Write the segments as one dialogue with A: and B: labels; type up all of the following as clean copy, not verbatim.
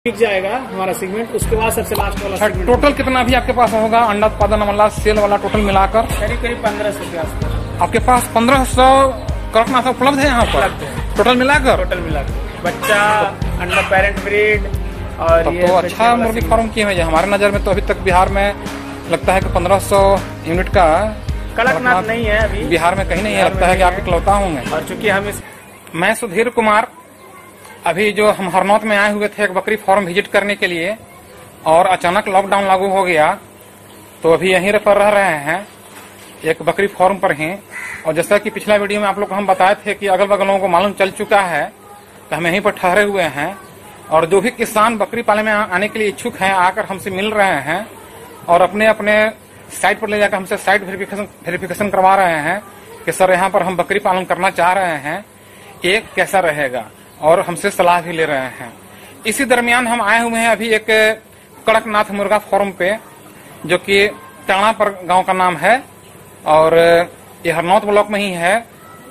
A: बिक जाएगा हमारा सेगमेंट। उसके बाद सबसे लास्ट वाला सेगमेंट।
B: टोटल कितना भी आपके पास होगा अंडा उत्पादन वाला सेल वाला टोटल मिलाकर?
A: करीब 1500 के आसपास।
B: आपके पास 1500 कड़कनाथ उपलब्ध है यहाँ पर टोटल मिलाकर?
A: टोटल मिलाकर बच्चा, अंडा, पेरेंट ब्रीड और
B: तब तो अच्छा मुर्गी फार्म किए हुए हैं। हमारे नजर में तो अभी तक बिहार में लगता है कि 1500 यूनिट का
A: कड़कनाथ नहीं है अभी
B: बिहार में कहीं नहीं है। लगता है कि आप इकलौता होंगे।
A: और चूंकि हम
B: मैं सुधीर कुमार अभी जो हम हरनौत में आए हुए थे एक बकरी फार्म विजिट करने के लिए, और अचानक लॉकडाउन लागू हो गया तो अभी यहीं पर रह रहे हैं एक बकरी फार्म पर ही। और जैसा कि पिछला वीडियो में आप लोग को हम बताए थे कि अगल बगल लोगों को मालूम चल चुका है तो हम यहीं पर ठहरे हुए हैं। और जो भी किसान बकरी पालन में आने के लिए इच्छुक हैं आकर हमसे मिल रहे हैं और अपने अपने साइट पर ले जाकर हमसे साइट वेरिफिकेशन करवा रहे हैं कि सर यहाँ पर हम बकरी पालन करना चाह रहे हैं, ये कैसा रहेगा, और हमसे सलाह भी ले रहे हैं। इसी दरमियान हम आए हुए हैं अभी एक कड़कनाथ मुर्गा फार्म पे, जो कि टाणापर गांव का नाम है और ये हरनौत ब्लॉक में ही है।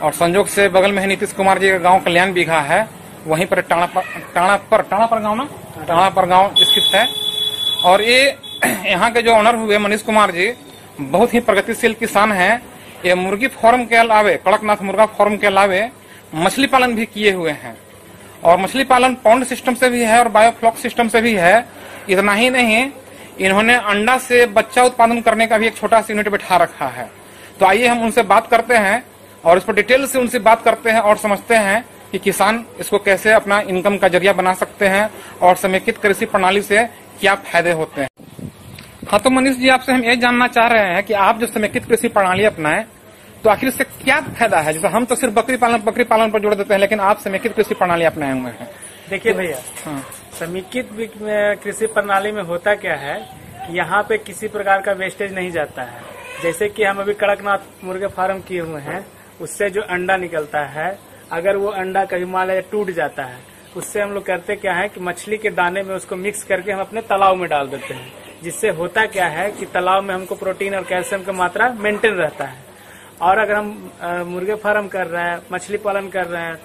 B: और संजोग से बगल में ही नीतीश कुमार जी का गांव कल्याण बीघा है, वहीं पर टाणापर गांव ना टाणापर गांव स्थित है। और ये यहाँ के जो ऑनर हुए मनीष कुमार जी बहुत ही प्रगतिशील किसान हैं। ये मुर्गी फार्म के अलावे, कड़कनाथ मुर्गा फार्म के अलावे मछली पालन भी किए हुए हैं। और मछली पालन पॉन्ड सिस्टम से भी है और बायोफ्लॉक सिस्टम से भी है। इतना ही नहीं, इन्होंने अंडा से बच्चा उत्पादन करने का भी एक छोटा सा यूनिट बैठा रखा है। तो आइए हम उनसे बात करते हैं और इस पर डिटेल से उनसे बात करते हैं और समझते हैं कि किसान इसको कैसे अपना इनकम का जरिया बना सकते हैं और समेकित कृषि प्रणाली से क्या फायदे होते हैं। हाँ, तो मनीष जी आपसे हम ये जानना चाह रहे हैं कि आप जो समेकित कृषि प्रणाली अपनाएं तो आखिर इससे क्या फायदा है। जैसे हम तो सिर्फ बकरी पालन पर जोड़ देते हैं, लेकिन आप समेकित कृषि प्रणाली अपनाए हुए हैं।
A: देखिए भैया, समेकित कृषि प्रणाली में होता क्या है, यहाँ पे किसी प्रकार का वेस्टेज नहीं जाता है। जैसे कि हम अभी कड़कनाथ मुर्गे फार्म किए हुए हैं, उससे जो अंडा निकलता है, अगर वो अंडा कभी मान लीजिए टूट जाता है, उससे हम लोग करते क्या है कि मछली के दाने में उसको मिक्स करके हम अपने तालाब में डाल देते हैं। जिससे होता क्या है कि तालाब में हमको प्रोटीन और कैल्शियम का मात्रा मेंटेन रहता है। और अगर हम मुर्गे फार्म कर रहे हैं, मछली पालन कर रहे हैं,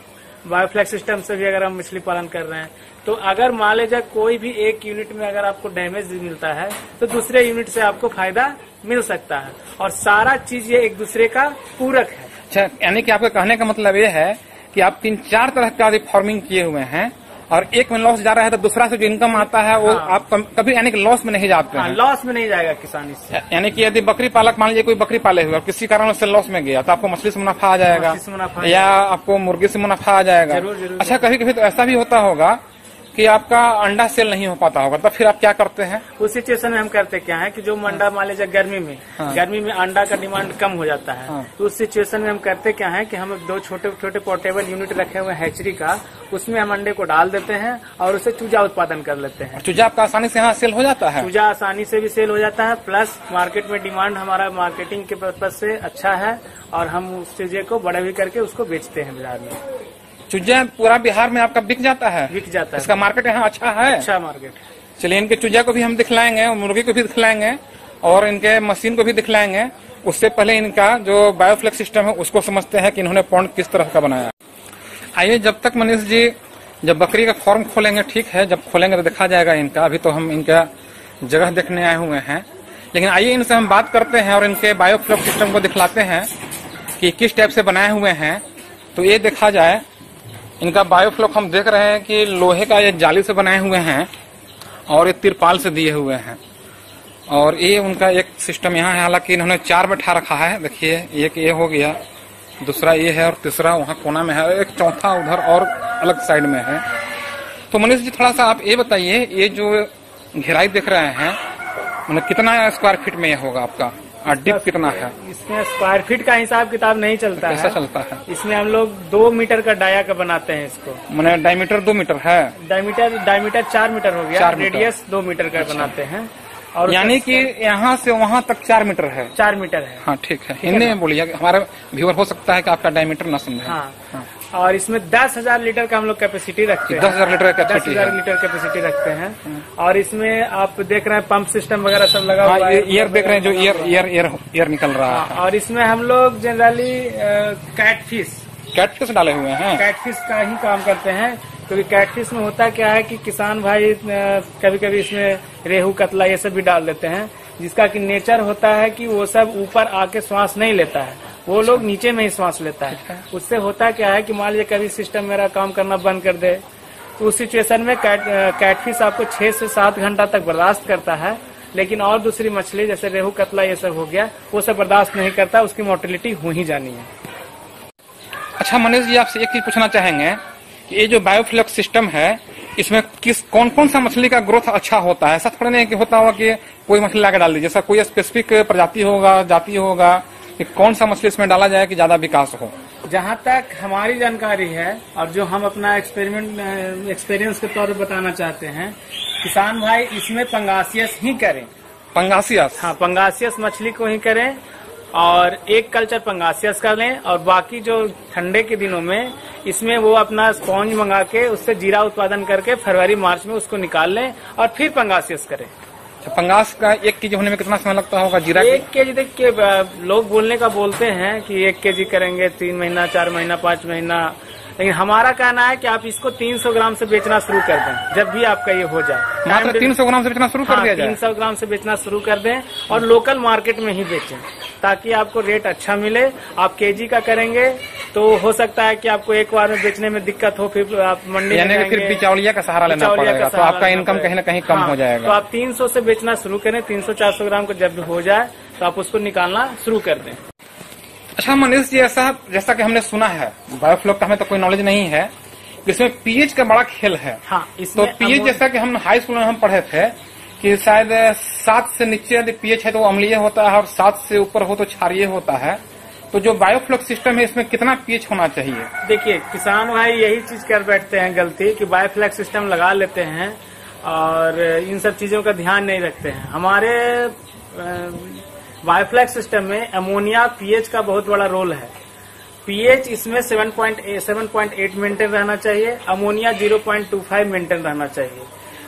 A: बायोफ्लैक सिस्टम से भी अगर हम मछली पालन कर रहे हैं, तो अगर मान लीजिए कोई भी एक यूनिट में अगर आपको डैमेज मिलता है तो दूसरे यूनिट से आपको फायदा मिल सकता है। और सारा चीज ये एक दूसरे का पूरक है।
B: अच्छा, यानी कि आपका कहने का मतलब ये है कि आप 3-4 तरह का फार्मिंग किए हुए हैं और एक में लॉस जा रहा है तो दूसरा से जो इनकम आता है वो आप कभी यानी कि लॉस में नहीं जाते हैं।
A: लॉस में नहीं जाएगा किसान इससे।
B: यानी कि यदि बकरी पालक मान लीजिए कोई बकरी पाले हुए और किसी कारण उससे लॉस में गया तो आपको मछली से मुनाफा आ जाएगा या आपको मुर्गी से मुनाफा आ जाएगा। अच्छा, कभी कभी तो ऐसा भी होता होगा कि आपका अंडा सेल नहीं हो पाता होगा, तो फिर आप क्या करते हैं
A: उस सिचुएशन में? हम करते क्या है कि जो अंडा मान लीजिए गर्मी में अंडा का डिमांड कम हो जाता है, तो उस सिचुएशन में हम करते क्या है कि हम 2 छोटे पोर्टेबल यूनिट रखे हुए हैचरी का, उसमें हम अंडे को डाल देते हैं और उससे चूजा उत्पादन कर लेते हैं।
B: चूजा आपका आसानी से यहाँ सेल हो जाता है?
A: चूजा आसानी से भी सेल हो जाता है, प्लस मार्केट में डिमांड हमारा मार्केटिंग के पर्पज से अच्छा है और हम उस चूजे को बड़ा भी करके उसको बेचते हैं बाजार में।
B: चूजा पूरा बिहार में आपका बिक जाता है?
A: बिक जाता है।
B: इसका मार्केट यहाँ अच्छा है?
A: अच्छा मार्केट है।
B: चलिए, इनके चूजा को भी हम दिखलाएंगे, मुर्गी को भी दिखलाएंगे और इनके मशीन को भी दिखलाएंगे। उससे पहले इनका जो बायोफ्लैक सिस्टम है उसको समझते हैं कि इन्होंने पॉन्ड किस तरह का बनाया। आइए, जब तक मनीष जी जब बकरी का फार्म खोलेंगे, ठीक है, जब खोलेंगे तो देखा जाएगा इनका। अभी तो हम इनका जगह देखने आए हुए हैं, लेकिन आइए इनसे हम बात करते हैं और इनके बायोफ्लैक सिस्टम को दिखलाते हैं कि किस टाइप से बनाए हुए हैं। तो ये देखा जाए, इनका बायोफ्लॉक हम देख रहे हैं कि लोहे का ये जाली से बनाए हुए हैं और ये तिरपाल से दिए हुए हैं। और ये उनका एक सिस्टम यहाँ है, हालांकि इन्होंने 4 बैठा रखा है। देखिए, एक ये हो गया, दूसरा ये है और तीसरा वहाँ कोना में है, एक चौथा उधर और अलग साइड में है। तो मनीष जी, थोड़ा सा आप ये बताइए, ये जो घेराई देख रहे हैं मतलब कितना स्क्वायर फीट में ये होगा आपका, डिप कितना है?
A: इसमें स्क्वायर फीट का हिसाब किताब नहीं चलता है।
B: कैसा चलता है?
A: इसमें हम लोग 2 मीटर का डाया का बनाते हैं इसको।
B: मैंने डायमीटर 2 मीटर है?
A: डायमीटर 4 मीटर हो गया, रेडियस 2 मीटर का बनाते हैं। और
B: यानी कि यहाँ से वहाँ तक 4 मीटर है?
A: 4 मीटर है।
B: हाँ, ठीक है। हिंदी में बोलिए, हमारा व्यूअर हो सकता है कि आपका डायमीटर न समझे।
A: हाँ। और इसमें 10,000 लीटर का हम लोग कैपेसिटी रखते हैं।
B: 10,000 लीटर
A: कैपेसिटी रखते हैं। और इसमें आप देख रहे हैं पंप सिस्टम वगैरह सब लगा हुआ है।
B: ईयर देख रहे हैं, जो ईयर निकल रहा है।
A: और इसमें हम लोग जनरली कैटफिश
B: डाले हुए हैं।
A: कैटफिश का ही काम करते हैं। क्योंकि कैटफिश में होता क्या है कि किसान भाई कभी कभी इसमें रेहू कतला ये सब भी डाल देते हैं, जिसका कि नेचर होता है कि वो सब ऊपर आके श्वास नहीं लेता है, वो लोग नीचे में ही श्वास लेता है। उससे होता क्या है कि मान लीजिए कभी सिस्टम मेरा काम करना बंद कर दे, तो उस सिचुएशन में कैटफिश आपको 6 से 7 घंटा तक बर्दाश्त करता है, लेकिन और दूसरी मछली जैसे रेहू कतला ये सब हो गया वो सब बर्दाश्त नहीं करता, उसकी मोर्टेलिटी हो ही जानी है।
B: अच्छा मनीष जी, आपसे एक चीज पूछना चाहेंगे कि ये जो बायोफ्लक्स सिस्टम है इसमें कौन कौन सा मछली का ग्रोथ अच्छा होता है? ऐसा थोड़ा नहीं कि होता होगा कि कोई मछली लाके डाल दीजिए, जैसा कोई स्पेसिफिक प्रजाति होगा, जाति होगा कि कौन सा मछली इसमें डाला जाए कि ज्यादा विकास हो?
A: जहाँ तक हमारी जानकारी है और जो हम अपना एक्सपीरियंस के तौर पर बताना चाहते हैं, किसान भाई इसमें पंगासियस ही करें।
B: पंगासियस?
A: हाँ, पंगासियस मछली को ही करें और एक कल्चर पंगासियस कर लें, और बाकी जो ठंडे के दिनों में इसमें वो अपना स्पॉन्ज मंगा के उससे जीरा उत्पादन करके फरवरी मार्च में उसको निकाल लें और फिर पंगासियस करें।
B: पंगास का 1 केजी होने में कितना समय लगता होगा? जीरा
A: 1 केजी देखिए लोग बोलने का बोलते हैं कि 1 केजी करेंगे 3 महीना, 4 महीना, 5 महीना, लेकिन हमारा कहना है कि आप इसको 300 ग्राम से बेचना शुरू कर दें। जब भी आपका ये हो जाए
B: मात्र 300 ग्राम से बेचना शुरू कर दिया जाए।
A: 300 ग्राम से बेचना शुरू कर दें और लोकल मार्केट में ही बेचें, ताकि आपको रेट अच्छा मिले। आप केजी का करेंगे तो हो सकता है कि आपको एक बार में बेचने में दिक्कत हो, फिर आप मंडी में
B: फिर बिचौलिया का सहारा लेना पड़ेगा, तो आपका इनकम कहीं न कहीं कम हो जाएगा।
A: तो आप 300 से बेचना शुरू करें, 300-400 ग्राम का जब हो जाए तो आप उसको निकालना शुरू कर दें।
B: अच्छा मनीष जी, जैसा कि हमने सुना है, बायोफ्लॉक का हमें तो कोई नॉलेज नहीं है, इसमें पीएच का बड़ा खेल है।
A: हाँ,
B: तो पीएच जैसा कि हम हाई स्कूल में हम पढ़े थे कि शायद 7 से नीचे यदि पीएच है तो अम्लीय होता है और 7 से ऊपर हो तो क्षारीय होता है। तो जो बायोफ्लॉक सिस्टम है इसमें कितना पीएच होना चाहिए?
A: देखिए, किसान भाई यही चीज कर बैठते हैं गलती कि बायोफ्लॉक सिस्टम लगा लेते हैं और इन सब चीजों का ध्यान नहीं रखते हैं। हमारे बायोफ्लॉक सिस्टम में अमोनिया पीएच का बहुत बड़ा रोल है। पीएच इसमें 7.8 मेंटेन रहना चाहिए, अमोनिया 0.25 मेंटेन रहना चाहिए।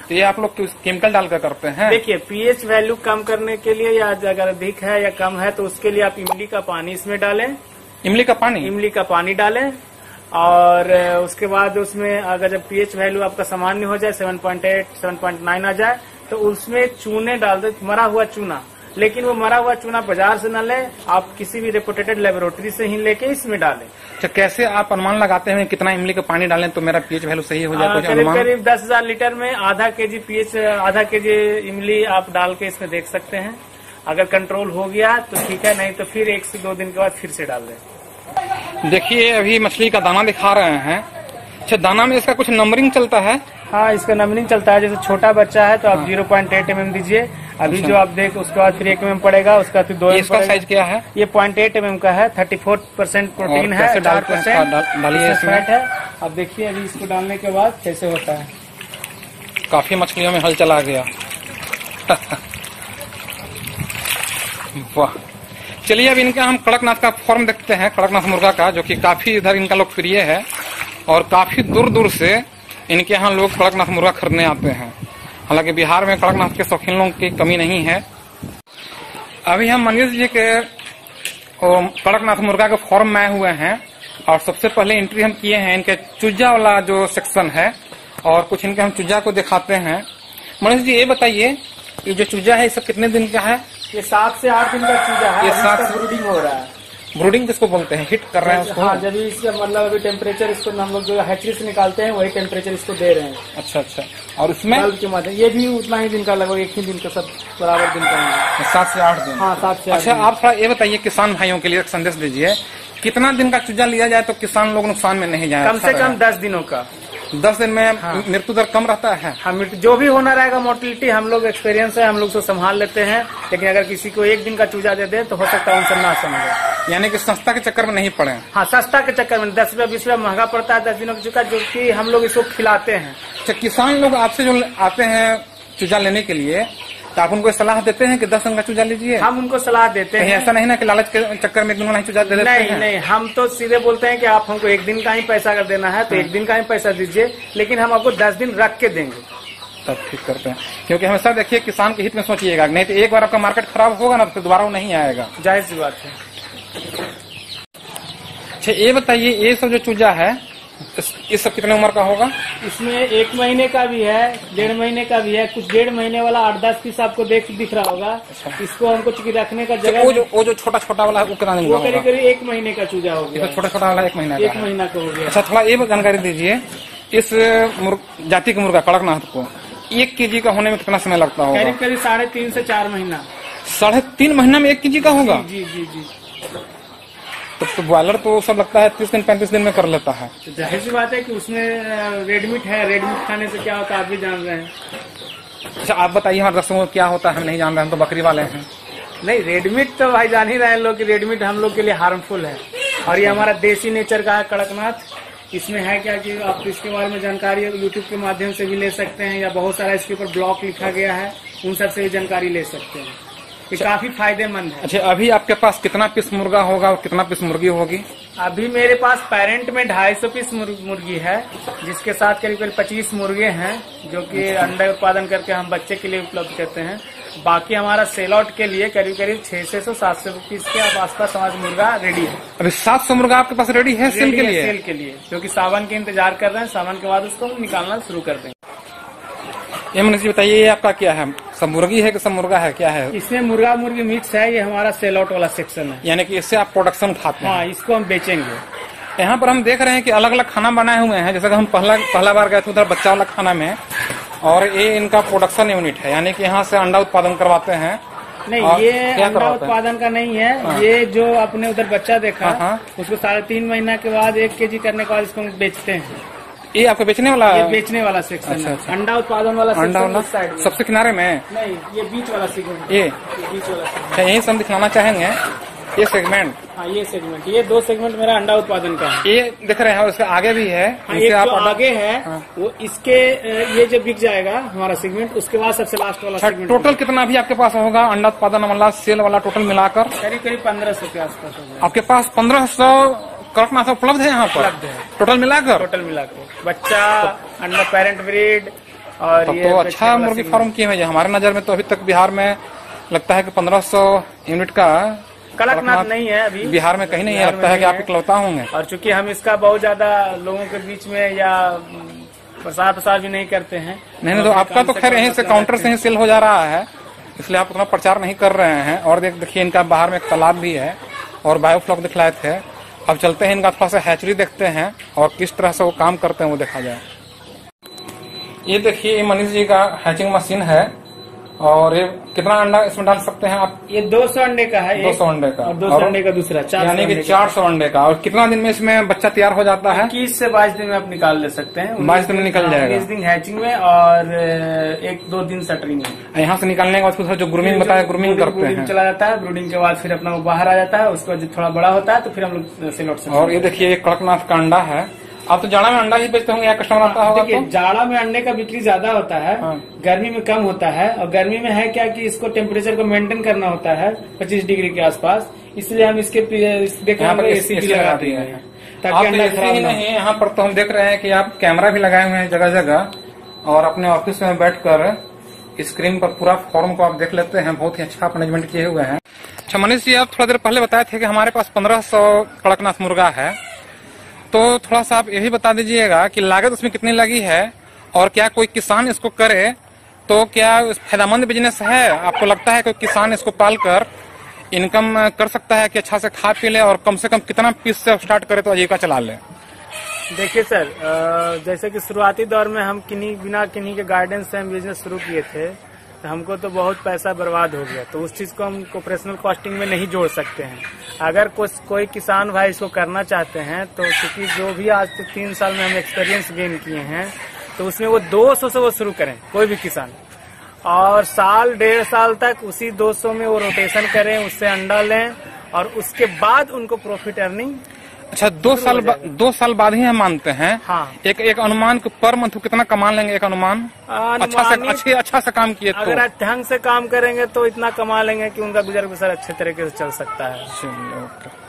B: तो ये आप लोग केमिकल डालकर करते हैं?
A: देखिए, पीएच वैल्यू कम करने के लिए या अगर अधिक है या कम है तो उसके लिए आप इमली का पानी इसमें डालें।
B: इमली का पानी?
A: इमली का पानी डालें और उसके बाद उसमें अगर जब पीएच वैल्यू आपका सामान्य हो जाए 7.8, 7.9 आ जाए तो उसमें चूने डाल दे, मरा हुआ चूना। लेकिन वो मरा हुआ चूना बाजार से न ले, आप किसी भी रेपुटेटेड लेबोरेटरी से ही लेके इसमें डालें।
B: अच्छा, कैसे आप अनुमान लगाते हैं कितना इमली का पानी डालें तो मेरा पीएच वैल्यू सही हो जाए?
A: करीब 10,000 लीटर में आधा केजी पीएच, आधा केजी इमली आप डाल के इसमें देख सकते हैं। अगर कंट्रोल हो गया तो ठीक है, नहीं तो फिर 1 से 2 दिन के बाद फिर से डाल दें।
B: देखिए, अभी मछली का दाना दिखा रहे हैं। अच्छा, दाना में इसका कुछ नंबरिंग चलता है?
A: हाँ, इसका नंबरिंग चलता है। जैसे छोटा बच्चा है तो आप 0.8 mm दीजिए। अभी जो आप देख उसके बाद फिर 1 mm पड़ेगा, उसका फिर 2 mm।
B: इसका साइज क्या है?
A: ये 0.8 mm का है, 34% प्रोटीन है, 4% फैट है। अब देखिए अभी इसको डालने के बाद कैसे होता है।
B: काफी मछलियों में हल चला गया। वाह, चलिए अब इनका हम कड़कनाथ का फॉर्म देखते हैं, कड़कनाथ मुर्गा का, जो कि काफी इधर इनका लोकप्रिय है और काफी दूर दूर से इनके यहाँ लोग कड़कनाथ मुर्गा खरीदने आते हैं। हालांकि बिहार में कड़कनाथ के शौकीन लोगों की कमी नहीं है। अभी हम मनीष जी के कड़कनाथ मुर्गा के फॉर्म में आए हुए हैं और सबसे पहले एंट्री हम किए हैं इनके चूजा वाला जो सेक्शन है और कुछ इनके हम चूजा को दिखाते हैं। मनीष जी, ये बताइए, ये जो चूजा है ये सब कितने दिन का है?
A: ये 7 से 8 दिन का चूजा है।
B: ये 7
A: से ब्रूडिंग हो रहा है।
B: ब्रूडिंग किसको बोलते हैं? हिट कर रहे हैं उसको?
A: हाँ, जब इसका मतलब अभी टेम्परेचर इसको हम लोग जो हैचरी से निकालते हैं वही टेम्परेचर इसको दे रहे हैं।
B: अच्छा अच्छा। और उसमें
A: ये भी उतना ही दिन का, लगभग 1 ही दिन का, सब बराबर दिन का।
B: 7 से 8 दिन?
A: हाँ, 7 से 8 दिन।
B: अच्छा, आप थोड़ा ये बताइए, किसान भाइयों के लिए एक संदेश दीजिए, कितना दिन का चूजा लिया जाए तो किसान लोग नुकसान में नहीं जाए?
A: कम से कम 10 दिनों का।
B: 10 दिन में
A: हाँ।
B: मृत्यु दर कम रहता है?
A: हाँ, जो भी होना रहेगा मोर्टिलिटी हम लोग एक्सपीरियंस है, हम लोग उसको संभाल लेते हैं। लेकिन अगर किसी को 1 दिन का चूजा दे दे तो हो सकता है उनसे ना समझे।
B: यानी कि सस्ता के चक्कर में नहीं पड़े?
A: हाँ, सस्ता के चक्कर में 10 रुपया 20 रुपया महंगा पड़ता है 10 दिनों का चूजा, जो कि हम लोग इसको खिलाते हैं।
B: अच्छा, किसान लोग आपसे जो आते हैं चूजा लेने के लिए तो आप उनको सलाह देते हैं कि 10 दिन का चूजा लीजिए?
A: हम उनको सलाह देते हैं।
B: ऐसा नहीं ना कि लालच के चक्कर में 1 दिन का चूजा दे देते हैं?
A: नहीं, हम तो सीधे बोलते हैं कि आप हमको 1 दिन का ही पैसा अगर देना है तो 1 दिन का ही पैसा दीजिए, लेकिन हम आपको 10 दिन रख के देंगे।
B: तब ठीक करते हैं, क्योंकि हमेशा देखिए किसान के हित में सोचिएगा, नहीं तो एक बार आपका मार्केट खराब होगा ना तो दोबारा वो नहीं आएगा।
A: जाहिर सी बात है।
B: अच्छा, ये बताइए, ये सब जो चूजा है इस सब कितने उम्र का होगा?
A: इसमें 1 महीने का भी है, 1.5 महीने का भी है। कुछ 1.5 महीने वाला 8-10 पीस आपको दिख रहा होगा। इसको हमको चूंकि रखने का जगह,
B: वो जो छोटा छोटा वाला है वो कितना दिन का होगा?
A: करीब करीब 1 महीने का चूजा हो गया।
B: छोटा छोटा वाला 1 महीना का
A: 1 महीना का हो गया।
B: अच्छा, थोड़ा ये जानकारी दीजिए, इस जाति के मुर्गा कड़कनाथ को 1 kg का होने में कितना समय लगता होगा?
A: करीब करीब 3.5 से 4 महीना।
B: 3.5 महीना में 1 kg का होगा?
A: जी जी जी।
B: तो ब्रॉयलर तो सब लगता है 30 दिन 35 दिन में कर लेता है।
A: तो जाहिर सी बात है कि उसमें रेड मीट है, रेड मीट खाने से क्या होता है आप भी जान रहे हैं।
B: अच्छा, आप बताइए हमारे दर्शकों को क्या होता है, हम नहीं जान रहे, हम तो बकरी वाले हैं।
A: नहीं, रेड मीट तो भाई जान ही रहे हैं लोग कि रेड मीट हम लोग के लिए हार्मफुल है, और ये हमारा देसी नेचर का है कड़कनाथ। इसमें है क्या कि आप इसके बारे में जानकारी यूट्यूब के माध्यम से भी ले सकते हैं, या बहुत सारा इसके ऊपर ब्लॉग लिखा गया है, उन सब से भी जानकारी ले सकते हैं। ये काफी फायदेमंद है।
B: अच्छा, अभी आपके पास कितना पीस मुर्गा होगा और कितना पीस मुर्गी होगी?
A: अभी मेरे पास पेरेंट में 250 पीस मुर्गी है, जिसके साथ करीब करीब 25 मुर्गे हैं, जो कि अंडा उत्पादन करके हम बच्चे के लिए उपलब्ध करते हैं। बाकी हमारा सेल आउट के लिए करीब करीब 600-700 पीस के आसपास हमारा मुर्गा रेडी है।
B: अभी 700 मुर्गा आपके पास रेडी है सेल के लिए?
A: सेल के लिए, क्योंकि सावन के इंतजार कर रहे हैं, सावन के बाद उसको निकालना शुरू कर देंगे।
B: ये मनीष जी बताइए, ये आपका क्या है? सब मुर्गी है कि सब मुर्गा है, क्या है?
A: इसमें मुर्गा मुर्गी मिक्स है। ये हमारा सेल आउट वाला सेक्शन है,
B: यानी कि इससे आप प्रोडक्शन उठाते हैं?
A: हाँ, इसको हम बेचेंगे।
B: यहाँ पर हम देख रहे हैं कि अलग अलग खाना बनाए हुए हैं, जैसे कि हम पहला बार गए थे उधर बच्चा वाला खाना में, और ये इनका प्रोडक्शन यूनिट है, यानी कि यहाँ से अंडा उत्पादन करवाते हैं।
A: नहीं, ये अंडा उत्पादन का नहीं है। हाँ। ये जो आपने उधर बच्चा देखा, हाँ। उसको 3.5 महीना के बाद 1 kg करने के बाद इसको बेचते हैं।
B: ये आपको बेचने वाला?
A: ये बेचने वाला सेक्शन। अच्छा, है। अच्छा। अंडा उत्पादन वाला सेक्शन साइड
B: सबसे किनारे में?
A: नहीं, ये बीच वाला सेगमेंट।
B: ये
A: बीच वाला सेगमेंट,
B: यही से हम दिखाना चाहेंगे, ये सेगमेंट।
A: हाँ, ये सेगमेंट, ये 2 सेगमेंट मेरा अंडा उत्पादन का है।
B: ये दिख रहे हैं, उसके आगे भी है।
A: हाँ, एक जो आगे है, हाँ। वो इसके ये जब बिक जाएगा हमारा सेगमेंट, उसके बाद सबसे लास्ट वाला सेगमेंट।
B: टोटल कितना भी आपके पास होगा अंडा उत्पादन वाला, सेल वाला टोटल मिलाकर?
A: करीब करीब 1500 के आसपास होगा।
B: आपके पास 1500 कड़कनाथ उपलब्ध है यहाँ पर?
A: उपलब्ध है,
B: टोटल मिलाकर?
A: टोटल मिलाकर, बच्चा, अंडा, पेरेंट ब्रीड, और
B: तब तो अच्छा मुर्गी फार्म किए हैं। हमारे नजर में तो अभी तक बिहार में लगता है कि 1500 यूनिट का
A: कड़कनाथ नहीं है अभी
B: बिहार में, कहीं नहीं है। लगता है कि आप इकलौता होंगे।
A: और चूंकि हम इसका बहुत ज्यादा लोगों के बीच में या प्रसार भी नहीं करते हैं।
B: नहीं, तो आपका तो खैर यहीं से काउंटर से ही सेल हो जा रहा है, इसलिए आप उतना प्रचार नहीं कर रहे हैं। और देखिए इनका बाहर में एक तालाब भी है, और बायोफ्लॉक दिखलाए थे। अब चलते हैं, इनका थोड़ा सा हैचरी देखते हैं और किस तरह से वो काम करते हैं वो देखा जाए। ये देखिए, ये मनीष जी का हैचिंग मशीन है, और ये कितना अंडा इसमें डाल सकते हैं आप?
A: ये 200 अंडे का है।
B: 200 अंडे का,
A: और 200 अंडे का दूसरा,
B: यानी कि 400 अंडे का। और कितना दिन में इसमें बच्चा तैयार हो जाता है?
A: 21 से 22 दिन में आप निकाल ले सकते हैं।
B: 22 दिन में निकल जाएगा?
A: 20 दिन हैचिंग में और 1-2 दिन सटरिंग में।
B: यहाँ से निकालने के बाद फिर जो ग्रूमिंग बताया, ग्रूमिंग करते हैं,
A: चला जाता है। ब्रूडिंग के बाद फिर अपना वो बाहर आ जाता है, उसको जो थोड़ा बड़ा होता है तो फिर हम लोग सेल आउट।
B: और ये देखिए, ये कड़कनाथ का अंडा है। आप तो जाड़ा में अंडा ही बेचते होंगे या कस्टमर आता होगा?
A: देखिए, जाड़ा में अंडे का बिक्री ज्यादा होता है, हाँ। गर्मी में कम होता है। और गर्मी में है क्या कि इसको टेम्परेचर को मेंटेन करना होता है 25 डिग्री के आसपास, इसलिए हम इसके एसी लगाते हैं ताकि अंडा खराब ना हो।
B: यहाँ पर तो हम देख रहे हैं कि आप कैमरा भी लगाए हुए हैं जगह जगह, और अपने ऑफिस में बैठकर स्क्रीन पर पूरा फॉर्म को आप देख लेते हैं। बहुत ही अच्छा मैनेजमेंट किए हुए हैं। अच्छा मनीष जी, आप थोड़ा देर पहले बताए थे कि हमारे पास 1500 कड़कनाथ मुर्गा है, तो थोड़ा सा आप यही बता दीजिएगा कि लागत उसमें कितनी लगी है, और क्या कोई किसान इसको करे तो क्या फायदेमंद बिजनेस है? आपको लगता है कोई किसान इसको पालकर इनकम कर सकता है कि अच्छा से खा पी ले, और कम से कम कितना पीस से स्टार्ट करे तो आजीविका चला ले?
A: देखिए सर, जैसे कि शुरुआती दौर में हम बिना किन्हीं के गाइडेंस से हम बिजनेस शुरू किए थे, तो हमको तो बहुत पैसा बर्बाद हो गया। तो उस चीज को हम ऑपरेशनल कॉस्टिंग में नहीं जोड़ सकते हैं। अगर कोई किसान भाई इसको करना चाहते हैं, तो क्योंकि जो भी आज तक 3 साल में हम एक्सपीरियंस गेन किए हैं, तो उसमें वो 200 से वो शुरू करें, कोई भी किसान, और 1.5 साल तक उसी 200 में वो रोटेशन करें, उससे अंडा लें, और उसके बाद उनको प्रॉफिट अर्निंग।
B: अच्छा, 2 साल बाद ही हम मानते हैं।
A: हाँ।
B: एक अनुमान पर मंथ कितना कमा लेंगे? एक अनुमान अच्छा से काम किए तो?
A: अगर आप ढंग से काम करेंगे तो इतना कमा लेंगे कि उनका गुजर बसर अच्छे तरीके से चल सकता है।
B: चलिए, ओके।